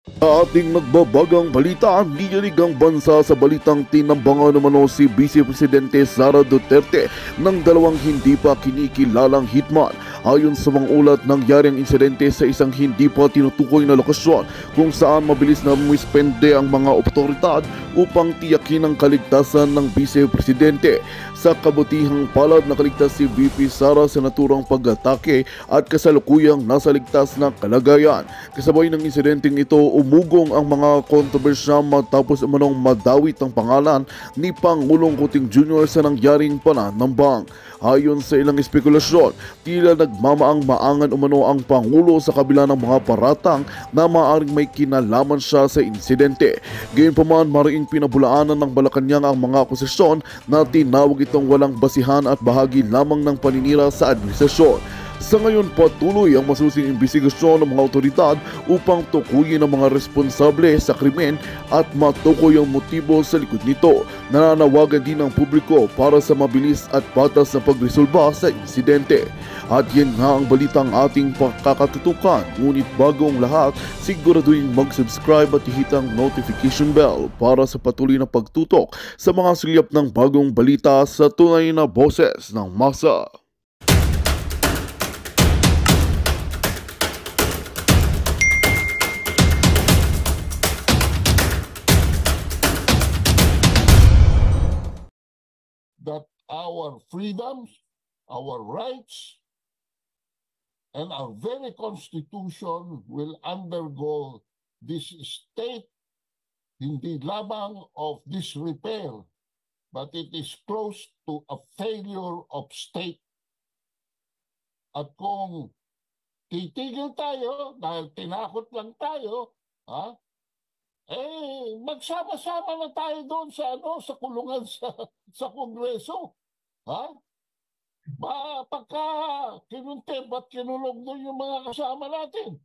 Sa ating nagbabagang balita, niyanig ang bansa sa balitang tinambangan naman si Vice Presidente Sara Duterte ng dalawang hindi pa kinikilalang hitman. Ayon sa mga ulat, nangyari ang insidente sa isang hindi pa tinutukoy na lokasyon kung saan mabilis na mumispende ang mga otoridad upang tiyakin ang kaligtasan ng Vice Presidente. Sa kabutihang palad, nakaligtas si VP Sara sa naturang pag-atake at kasalukuyang nasa ligtas na kalagayan. Kasabay ng insidenteng ito, umugong ang mga kontrobersya matapos umanong madawit ang pangalan ni Pangulong Kuting Jr. sa nangyaring pananambang. Ayon sa ilang espekulasyon, tila nagmamaang-maangan umano ang Pangulo sa kabila ng mga paratang na maaaring may kinalaman siya sa insidente. Gayunpaman, mariing pinabulaanan ng Malacanang ang mga akusasyon na tinawag itong walang basihan at bahagi lamang ng paninira sa administrasyon. Sa ngayon, patuloy ang masusing imbestigasyon ng mga otoridad upang tukuyin ang mga responsable sa krimen at matukoy ang motibo sa likod nito. Nananawagan din ang publiko para sa mabilis at patas na pagresolba sa insidente. At yan nga ang balitang ating pakakatutukan. Ngunit bagong lahat, siguraduhin mag-subscribe at ihit ang notification bell para sa patuloy na pagtutok sa mga sulyap ng bagong balita sa tunay na boses ng masa. That our freedoms, our rights, and our very constitution will undergo this state, hindi lamang of disrepair, but it is close to a failure of state. At kung titigil tayo dahil tinakot lang tayo, magsama-sama na tayo doon sa kulungan sa Kongreso. Pagka kinuntempt at kinulong doon yung mga kasama natin,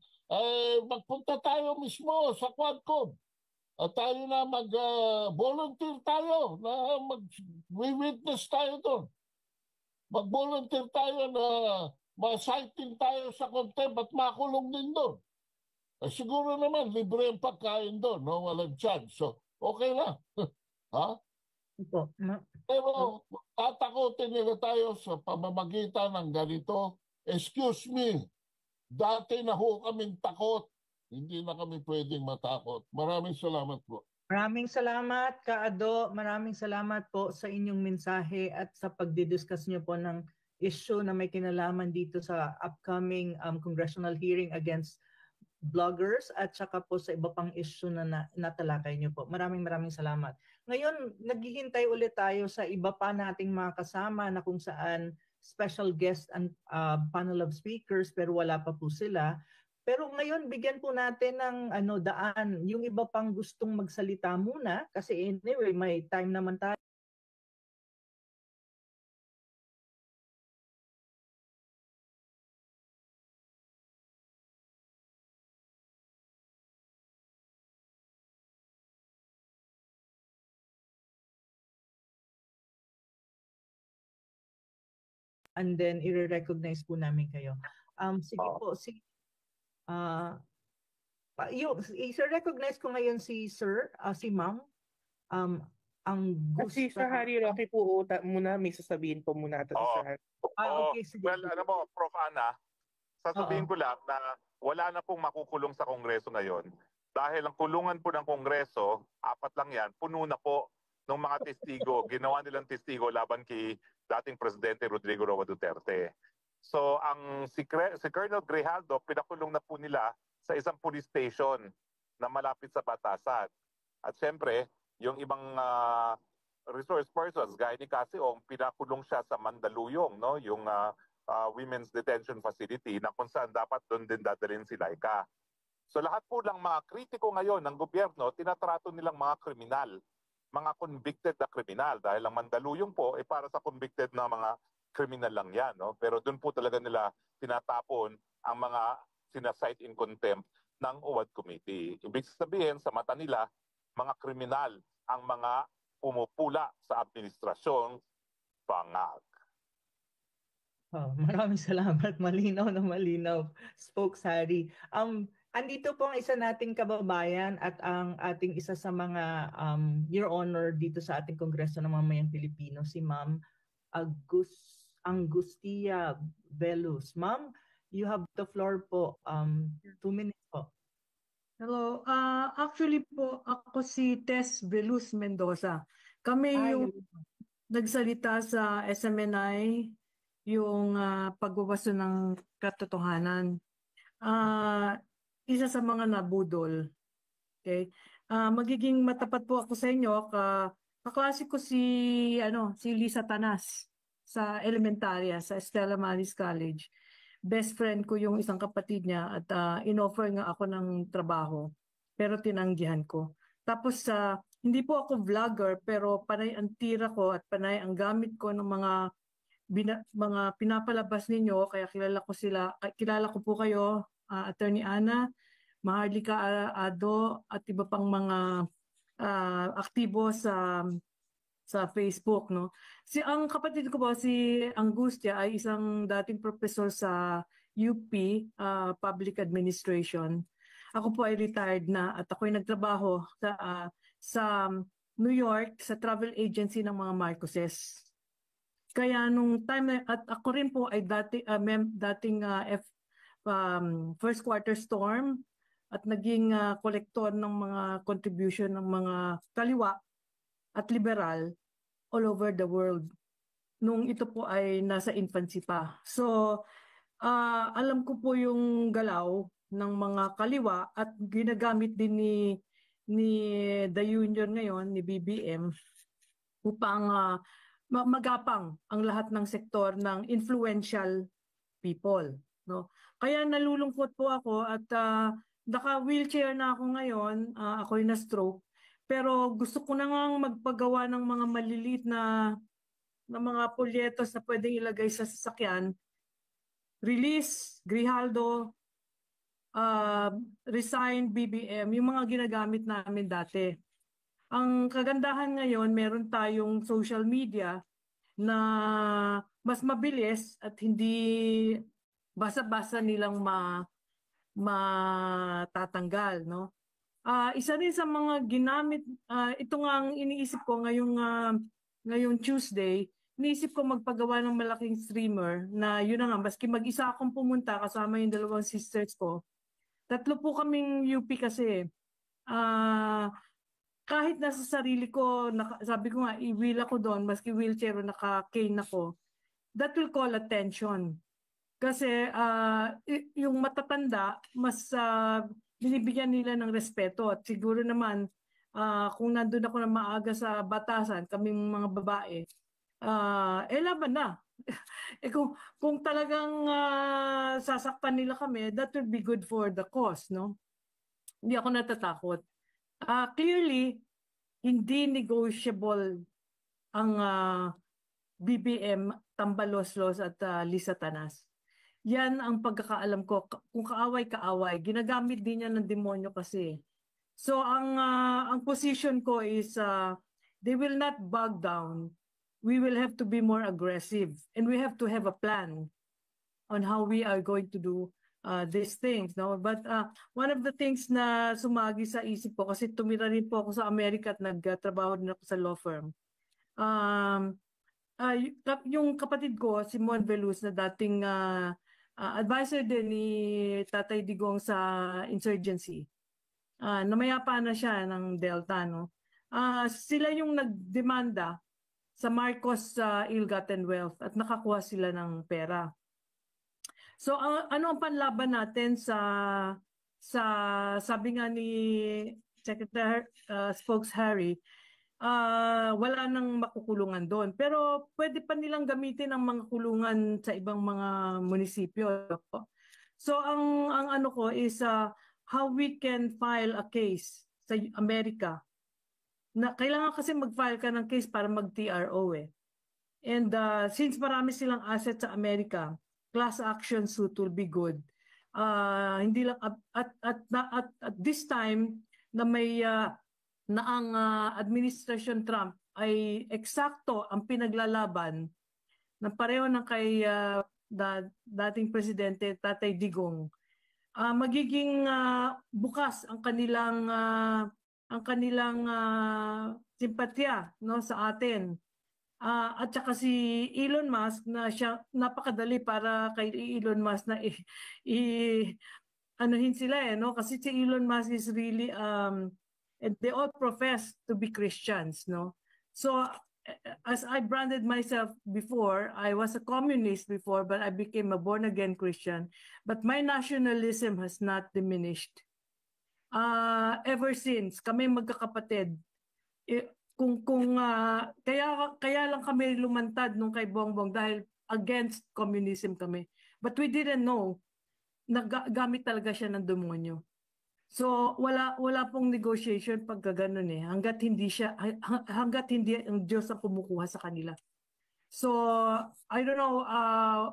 magpunta tayo mismo sa Quadcom at tayo na mag-volunteer tayo na mag-witness tayo doon. Mag-volunteer tayo na ma-citing tayo sa contempt at makulong din doon. Siguro naman, libre ang pagkain doon, no? Walang chance. So, okay lang. Pero tatakotin nila tayo sa pamamagitan ng ganito. Excuse me, dati na ho kaming takot. Hindi na kami pwedeng matakot. Maraming salamat po. Maraming salamat, Kaado. Maraming salamat po sa inyong mensahe at sa pagdidiscuss niyo po ng issue na may kinalaman dito sa upcoming congressional hearing against bloggers at saka po sa iba pang issue na natalakay niyo po. Maraming salamat. Ngayon, naghihintay ulit tayo sa iba pa nating mga kasama na kung saan special guest and panel of speakers pero wala pa po sila. Pero ngayon, bigyan po natin ng daan. Yung iba pang gustong magsalita muna kasi anyway, may time naman tayo. And then i-recognize po namin kayo. Sige po, i-recognize ko ngayon si Sir, si Ma'am. Si Sir Harry Roque po muna, may sasabihin po muna ito si Sir Harry. Okay, sige. Well, Prof. Ana, sasabihin ko lang na wala na pong makukulong sa Kongreso ngayon. Dahil ang kulungan po ng Kongreso, 4 lang yan, puno na po ng mga testigo, ginawa nilang testigo laban kay dating Presidente Rodrigo Roa Duterte. So si Colonel Grijaldo, pinakulong na po nila sa isang police station na malapit sa batasan. At siyempre, yung ibang resource persons, gaya ni Casiong, pinakulong siya sa Mandaluyong, no? Yung women's detention facility na kung saan dapat doon din dadalhin si Laika. So lahat po lang mga kritiko ngayon ng gobyerno, tinatrato nilang mga kriminal, mga convicted na kriminal dahil ang Mandaluyong po ay para sa convicted na mga kriminal lang yan, no? Pero doon po talaga nila tinatapon ang mga sinasite in contempt ng OWAD Committee. Ibig sabihin sa mata nila, mga kriminal ang mga pumupula sa administrasyong bangag. Maraming salamat. Malinaw na malinaw. Spokes Harry. Andito po ang isa nating kababayan at ang ating isa sa mga Your Honor dito sa ating Kongreso ng Mamayang Pilipino, si Ma'am Angustia Velus. Ma'am, you have the floor po. 2 minutes po. Hello. Actually po, ako si Tess Velus Mendoza. Kami yung nagsalita sa SMNI, yung pagwawasto ng katotohanan. Isa sa mga nabudol. Okay? Magiging matapat po ako sa inyo. Kaklase ko si Lisa Tanas sa elementarya sa Stella Maris College. Best friend ko yung isang kapatid niya at inoffer nga ako ng trabaho pero tinanggihan ko. Tapos hindi po ako vlogger pero panay ang tira ko at panay ang gamit ko ng mga pinapalabas ninyo kaya kilala ko po kayo, Attorney Ana, Maharlika Ado at iba pang mga aktibo sa Facebook, no. Ang kapatid ko po si Angustia ay isang dating professor sa UP Public Administration. Ako po ay retired na at ako ay nagtrabaho sa New York sa travel agency ng mga Marcoses. Kaya nung time at ako rin po ay dating first quarter storm at naging kolektor ng mga contribution ng mga kaliwa at liberal all over the world nung ito po ay nasa infancy pa. So, alam ko po yung galaw ng mga kaliwa at ginagamit din ni The Union ngayon, ni BBM, upang magapang ang lahat ng sektor ng influential people. No? Kaya nalulungkot po ako at naka-wheelchair na ako ngayon, ako'y na-stroke. Pero gusto ko na ngang magpagawa ng mga maliliit na mga polyetos na pwedeng ilagay sa sasakyan. Release, Grijaldo, resign, BBM, yung mga ginagamit namin dati. Ang kagandahan ngayon, meron tayong social media na mas mabilis at hindi basa-basa nilang matatanggal, no? Isa rin sa mga ginamit, ito nga ang iniisip ko ngayong Tuesday, iniisip ko magpagawa ng malaking streamer na yun na nga, maski mag-isa akong pumunta kasama yung 2 sisters ko. 3 po kaming UP kasi. Kahit nasa sarili ko, sabi ko nga, i-wheel ako doon, maski wheelchair o naka-cane ako, that will call attention. Kasi yung matatanda, mas binibigyan nila ng respeto at siguro naman kung nandun ako na maaga sa batasan, kaming mga babae, laban na. Kung talagang sasaktan nila kami, that would be good for the cause, no? Hindi ako natatakot. Clearly, hindi negotiable ang BBM, Tambaloslos at Lisa Tanas. Yan ang pagkakaalam ko. Kung kaaway-kaaway, ginagamit din yan ng demonyo kasi. So ang position ko is they will not bog down. We will have to be more aggressive and we have to have a plan on how we are going to do these things. No? But one of the things na sumagi sa isip ko, kasi tumira rin po ako sa Amerika at nagtrabaho din ako sa law firm. Yung kapatid ko, si Mon Velus, na dating advisor din ni Tatay Digong sa insurgency. Namayapa na siya ng Delta, no? Sila yung nagdemanda sa Marcos ill-gotten wealth at nakakuha sila ng pera. So ano ang panlaban natin sa sabi nga ni Secretary Spokes Harry, wala nang makukulungan doon. Pero pwede pa nilang gamitin ang mga kulungan sa ibang mga munisipyo. So ang ano ko is how we can file a case sa Amerika. Na kailangan kasi mag-file ka ng case para mag-TRO eh. And since marami silang assets sa Amerika, class action suit will be good. Hindi lang at this time na may na ang administration Trump ay eksakto ang pinaglalaban ng pareho ng kay dating presidente Tatay Digong. magiging bukas ang kanilang simpatya, no, sa atin. At saka si Elon Musk, na siya napakadali para kay Elon Musk na anuhin sila, no, kasi si Elon Musk is really and they all profess to be Christians, no. So as I branded myself before, I was a communist before, but I became a born-again Christian. But my nationalism has not diminished. Ever since, kami magkakapatid, kaya lang kami lumantad nung kay Bongbong dahil against communism kami. But we didn't know na gamit talaga siya ng demonyo. So wala pong negotiation pag gano'n hangga't hindi ang Diyos ang kumukuha sa kanila. So I don't know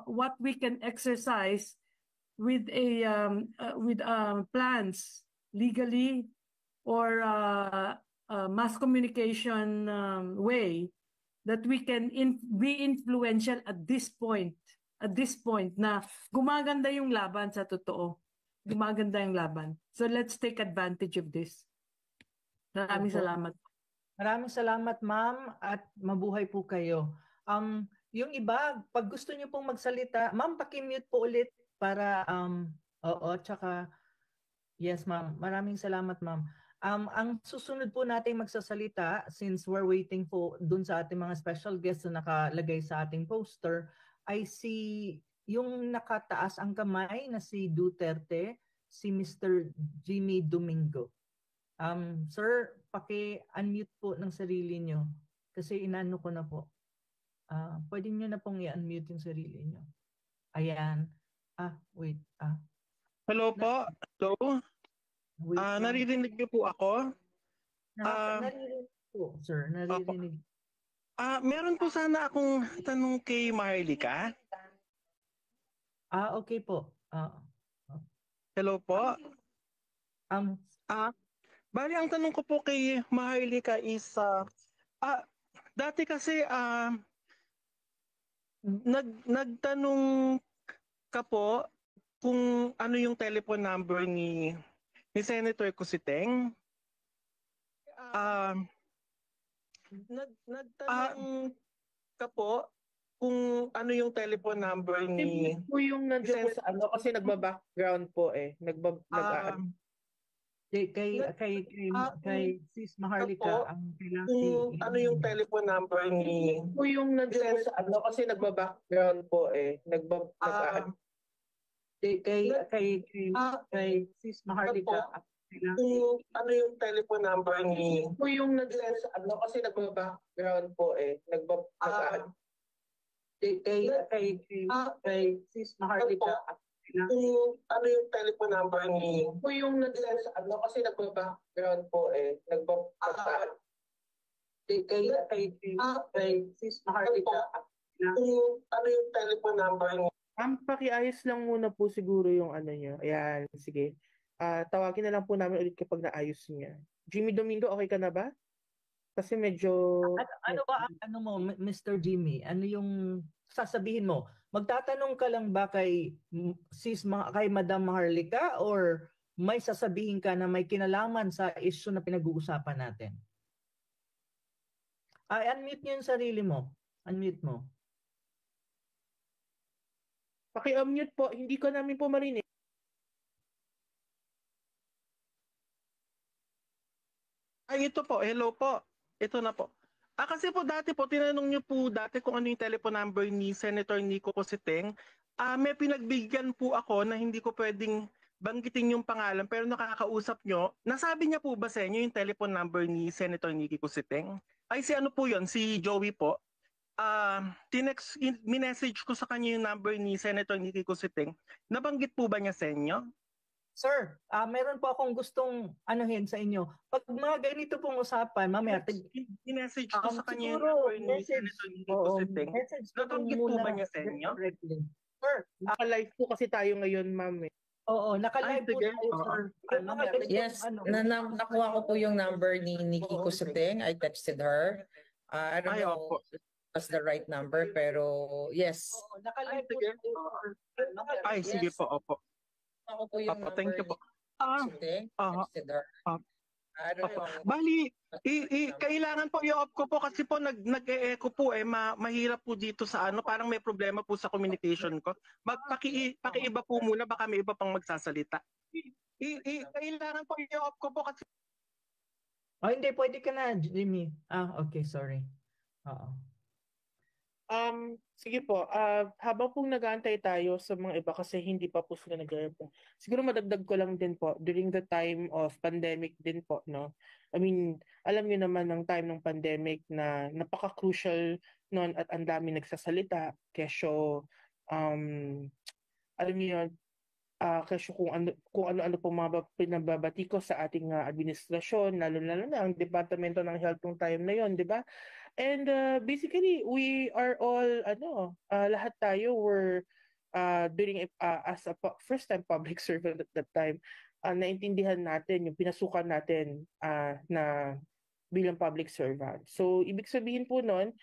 what we can exercise with plans legally or mass communication way that we can be influential at this point na gumaganda yung laban sa totoo. Gumaganda yung laban. So let's take advantage of this. Maraming salamat. Maraming salamat, ma'am, at mabuhay po kayo. Yung iba, pag gusto niyo pong magsalita, ma'am, paki-mute po ulit para tsaka yes, ma'am. Maraming salamat, ma'am. Ang susunod po nating magsasalita, since we're waiting po dun sa ating mga special guests na nakalagay sa ating poster, ay si yung nakataas ang kamay na si Duterte, si Mr. Jimmy Domingo. Sir, paki-unmute po ng sarili nyo kasi inano ko na po. Pwede nyo na pong i-unmute yung sarili nyo. Ayan. Wait. Hello po. Hello. Naririnig niyo po ako? Naririnig po, sir. Naririnig. Meron po sana akong tanong kay Maharlika. Okay po. Hello po. Bali, ang tanong ko po kay Maharlika is, dati kasi nagtanong ka po kung ano yung telephone number ni Senator Cositeng. Nagtanong ka po kung ano yung telephone number ni po yung nandiyan po sa ano kasi nagba-background po kay Sis Maharlika ang kung ano yung telephone number ni po yung nandiyan po sa ano kasi nagba-background po kay Sis Maharlika kung ano yung telephone number ni po yung nandiyan sa ano kasi nagba-background po kay Sis Maharlika kung ano yung telephone number ni po yung nandiyan sa ano kasi nagba-background po kay Sis Maharlika kung ano yung telephone number ni pakiayos lang muna po siguro yung ano niya. Ayan, sige. Tawagin na lang po namin ulit kapag naayos niya. Jimmy Domingo, okay ka na ba? Kasi medyo ano mo, Mr. Jimmy? Ano yung sasabihin mo? Magtatanong ka lang ba kay kay Madam Maharlika or may sasabihin ka na may kinalaman sa issue na pinag-uusapan natin? Unmute niyo yung sarili mo. Unmute mo. Paki-unmute po, hindi ko namin po marinig. Ito po, hello po. Ito na po. Kasi po dati po, tinanong niyo po dati kung ano yung telephone number ni Senator Nico Cositeng. May pinagbigyan po ako na hindi ko pwedeng banggitin yung pangalan pero nakakausap nyo. Nasabi niya po ba sa inyo yung telephone number ni Senator Nico Cositeng? Ay si ano po yon, si Joey po. Minessage ko sa kanya yung number ni Senator Nico Cositeng. Nabanggit po ba niya sa inyo? Sir, meron po akong gustong anuhin sa inyo. Pag mga ganito pong usapan, mamaya minessage ko sa kanya yung number ni Senator Nico Cositeng. Nabanggit po ba niya sa inyo? Sir, naka-live po kasi tayo ngayon, ma'am. Oo, naka-live po tayo, sir. Yes, nakuha ko po yung number ni Nikki Cositeng. I texted her. I don't know if that's the right number, pero yes. Oo, naka-live po tayo, sir. Sige po, opo. Ako po yung Thank you number po. ni Suteng. Aha. Texted her. I don't Opo. know. Bali, kailangan po i-off ko po kasi po nag-e-echo po mahirap po dito sa ano, parang may problema po sa communication ko. Pakiiba po muna, baka may iba pang magsasalita. Kailangan po i-off ko po kasi Hindi, pwede ka na, Jimmy. Okay, sorry. Oo. Sige po, habang pong nag-aantay tayo sa mga iba kasi hindi pa po sila nag-reply. Siguro madagdag ko lang din po, during the time of pandemic din po, no? I mean, alam niyo naman ng time ng pandemic na napaka-crucial noon at ang dami nagsasalita. Kesyo, alam niyo yun, kesyo kung ano-ano po mga pinababati ko sa ating administrasyon, lalo-lalo na ang Departamento ng Health nung time na yon, di ba? And basically, we are all, lahat tayo were during as a first-time public servant at that time, naintindihan natin yung pinasukan natin na bilang public servant. So, ibig sabihin po nun,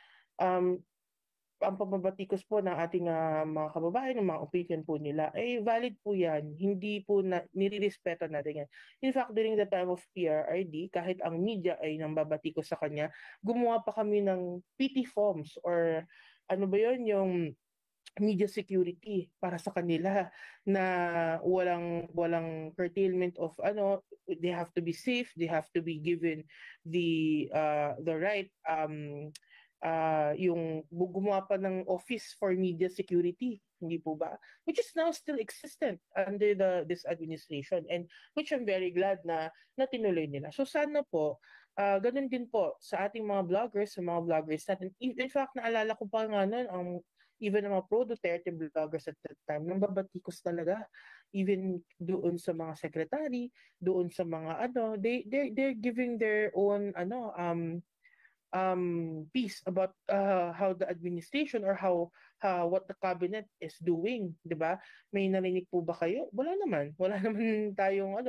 ang pambabatikos po ng ating mga kababayan, ng mga opinion po nila, ay valid po yan. Hindi po nirirespeto natin yan. In fact, during the time of PRRD, kahit ang media ay nambabatikos sa kanya, gumawa pa kami ng PT forms or ano ba yun, yung media security para sa kanila na walang curtailment of they have to be safe, they have to be given the right yung gumawa pa ng Office for Media Security, hindi po ba? Which is now still existent under this administration and which I'm very glad na tinuloy nila. So sana po, ganun din po sa ating mga vloggers, sa mga vloggers natin. In fact, naalala ko pa nga nun, even ang mga pro-Duterte vloggers at that time, nang babatikos talaga. Even doon sa mga secretary, doon sa mga they're giving their own piece about how the administration or how what the cabinet is doing, 'di ba? May narinig po ba kayo? Wala naman tayong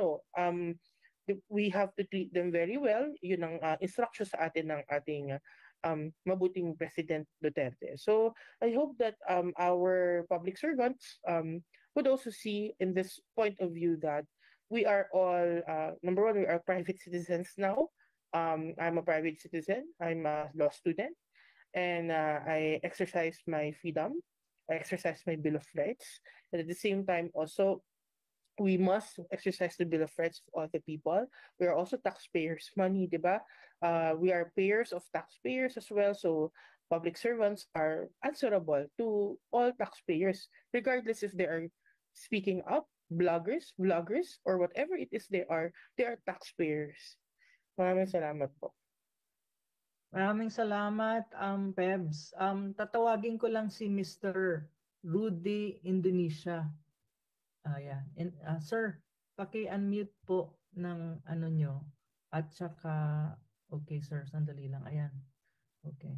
we have to treat them very well. Yun ang instruction sa atin ng ating mabuting President Duterte. So I hope that our public servants would also see in this point of view that we are all number one, we are private citizens now. I'm a private citizen. I'm a law student, and I exercise my freedom. I exercise my Bill of Rights, and at the same time, also, we must exercise the Bill of Rights of all the people. We are also taxpayers' money, diba? We are payers of taxpayers as well. So public servants are answerable to all taxpayers, regardless if they are speaking up, bloggers, vloggers, or whatever it is they are taxpayers. Maraming salamat po. Maraming salamat, Pebs. Tatawagin ko lang si Mr. Rudy Indonesia. Yeah. And, sir, paki-unmute po ng nyo. At saka, okay sir, sandali lang. Ayan. Okay.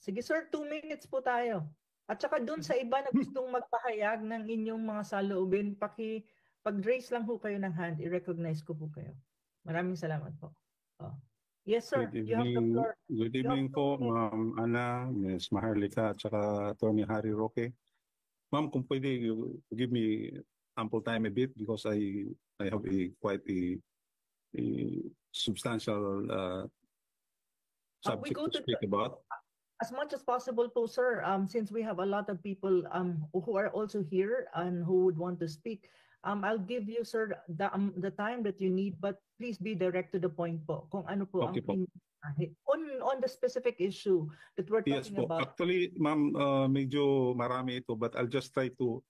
Sige sir, 2 minutes po tayo. At saka dun sa iba na gustong magpahayag ng inyong mga saloobin, pag-raise lang po kayo ng hand, i-recognize ko po kayo. Maraming salamat po. Yes, sir. You have the floor. Good evening po, Ma'am Ana, Ms. Maharlika, at saka Attorney Harry Roque. Ma'am, kung pwede, you give me ample time a bit because I have quite a substantial subject to speak about. As much as possible po, sir, since we have a lot of people who are also here and who would want to speak, I'll give you, sir, the time that you need, but please be direct to the point po. Kung ano po okay ang on the specific issue that we're talking about. Actually, ma'am, medyo marami ito, but I'll just try to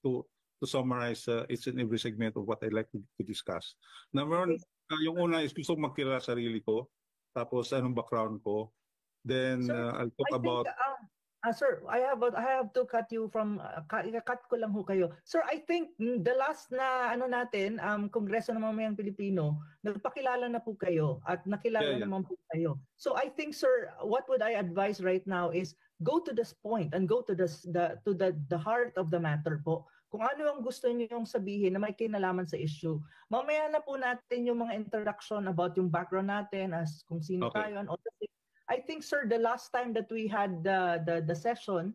summarize each and every segment of what I'd like to discuss. Number one, yung una is gusto magkilala sarili ko, tapos anong background ko. Then I'll talk about... Sir, I have to cut you from cut ko lang ho kayo. Sir, I think the last na natin Kongreso ng Mamamayang Pilipino, nagpakilala na po kayo at nakilala naman po kayo. So I think, sir, what would I advise right now is go to this point and go to the heart of the matter po. Kung ano ang gusto niyo sabihin na may kinalaman sa issue. Mamaya na po natin yung mga introduction about yung background natin as kung sino tayo and all the things. I think, sir, the last time that we had the session,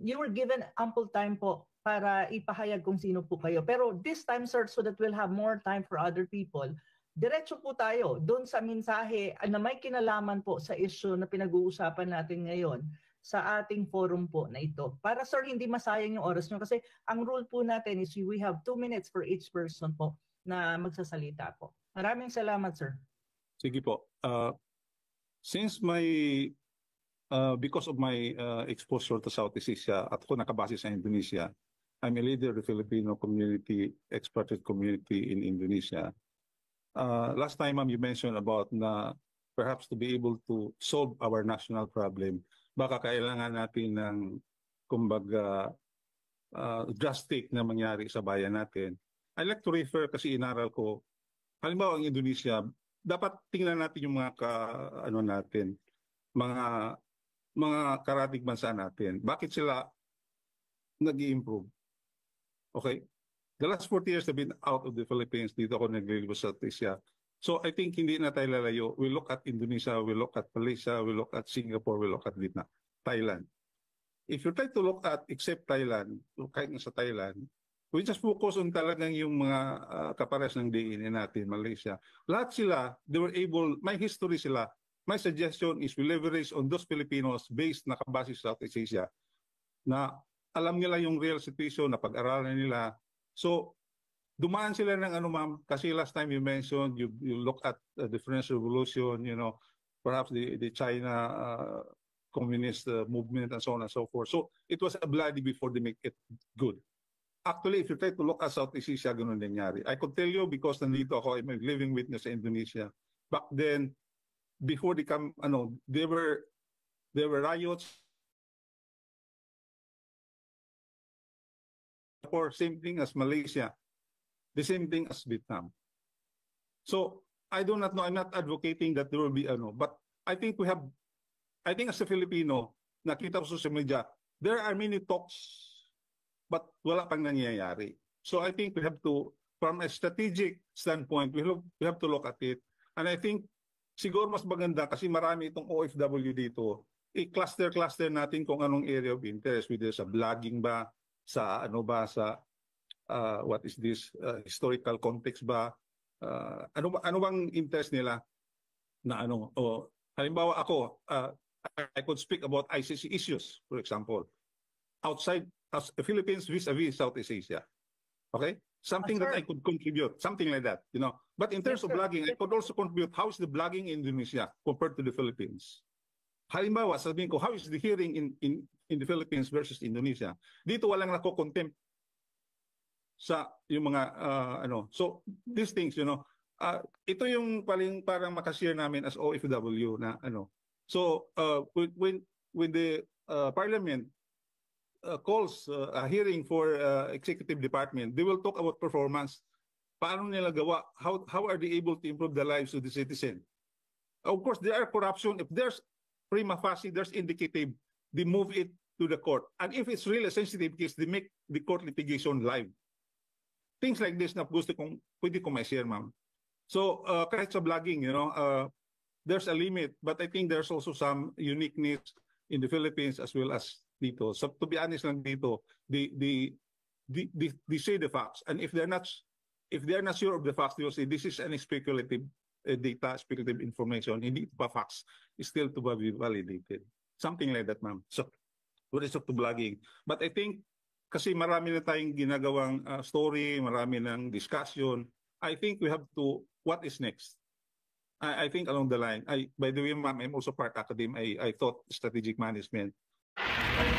you were given ample time po para ipahayag kung sino po kayo. Pero this time, sir, so that we'll have more time for other people, diretso po tayo doon sa mensahe na may kinalaman po sa issue na pinag-uusapan natin ngayon sa ating forum po na ito. Para sir, hindi masayang yung oras nyo kasi ang rule po natin is we have 2 minutes for each person po na magsasalita po. Maraming salamat, sir. Sige po. Since because of my exposure to Southeast Asia at ako nakabase sa Indonesia, I'm a leader of the Filipino community, expatriate community in Indonesia. Last time, ma'am, you mentioned about na perhaps to be able to solve our national problem, baka kailangan natin ng, kumbaga, drastic na mangyari sa bayan natin. I like to refer kasi inaral ko, halimbawa ang Indonesia, dapat tingnan natin yung mga mga karatig bansa natin. Bakit sila nag-i-improve? Okay? The last 40 years I've been out of the Philippines. Dito ako naglilibot sa Asia. So I think hindi na tayo lalayo. We look at Indonesia, we look at Malaysia, we look at Singapore, we look at Vietnam, Thailand. If you try to look at, except Thailand, kahit sa Thailand, we just focus on talagang yung mga kapares ng DNA natin, Malaysia. Lahat sila, they were able, may history sila. My suggestion is we leverage on those Filipinos based na kabase sa Southeast Asia na alam nila yung real situation, na pag-aralan nila. So, dumaan sila ng ma'am, kasi last time you mentioned, you look at the French Revolution, you know, perhaps the China communist movement and so on and so forth. So, it was a bloody before they make it good. Actually, if you try to look at Southeast Asia, ganun nangyari. I could tell you because nandito ako, I'm a living witness sa Indonesia. Back then, before they come, there were riots. For same thing as Malaysia, the same thing as Vietnam. So I do not know. I'm not advocating that there will be but I think as a Filipino, nakita ko sa social media, there are many talks, but wala pang nangyayari. So I think we have to, from a strategic standpoint, we have to look at it. And I think siguro mas maganda kasi marami itong OFW dito. I-cluster natin kung anong area of interest, whether sa blogging ba, sa sa what is this, historical context ba, ano bang interest nila na halimbawa ako, I could speak about ICC issues, for example, outside as Philippines vis-a-vis Southeast Asia. Okay? Something that I could contribute, something like that, you know. But in terms of blogging, I could also contribute how is the blogging in Indonesia compared to the Philippines. Halimbawa, sabihin ko, how is the hearing in the Philippines versus Indonesia? Dito walang nako-contempt sa yung mga So these things, you know, ito yung parang makashare namin as OFW na So when the Parliament calls a hearing for executive department, they will talk about performance. Paano nila gawa? How are they able to improve the lives of the citizen? Of course, there are corruption. If there's prima facie, there's indicative, they move it to the court. And if it's really a sensitive case, they make the court litigation live. Things like this na pwede kong ma-share, ma'am. So kahit sa blogging, you know, there's a limit, but I think there's also some uniqueness in the Philippines as well as dito. So to be honest lang dito, they say the facts, and if they're not sure of the facts, they will say this is any speculative data, speculative information, hindi pa facts, is still to be validated. Something like that, ma'am. So with respect to blogging, but I think kasi marami na tayong ginagawang story, marami ng discussion. I think we have to, what is next? I think along the line, by the way, ma'am, I'm also part academe. I taught strategic management.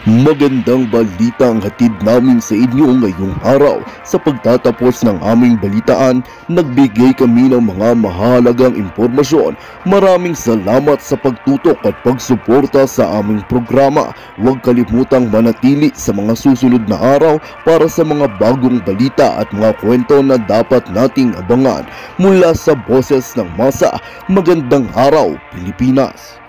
Magandang balita ang hatid namin sa inyo ngayong araw. Sa pagtatapos ng aming balitaan, nagbigay kami ng mga mahalagang impormasyon. Maraming salamat sa pagtutok at pagsuporta sa aming programa. Huwag kalimutang manatili sa mga susunod na araw para sa mga bagong balita at mga kwento na dapat nating abangan. Mula sa Boses ng Masa, magandang araw, Pilipinas!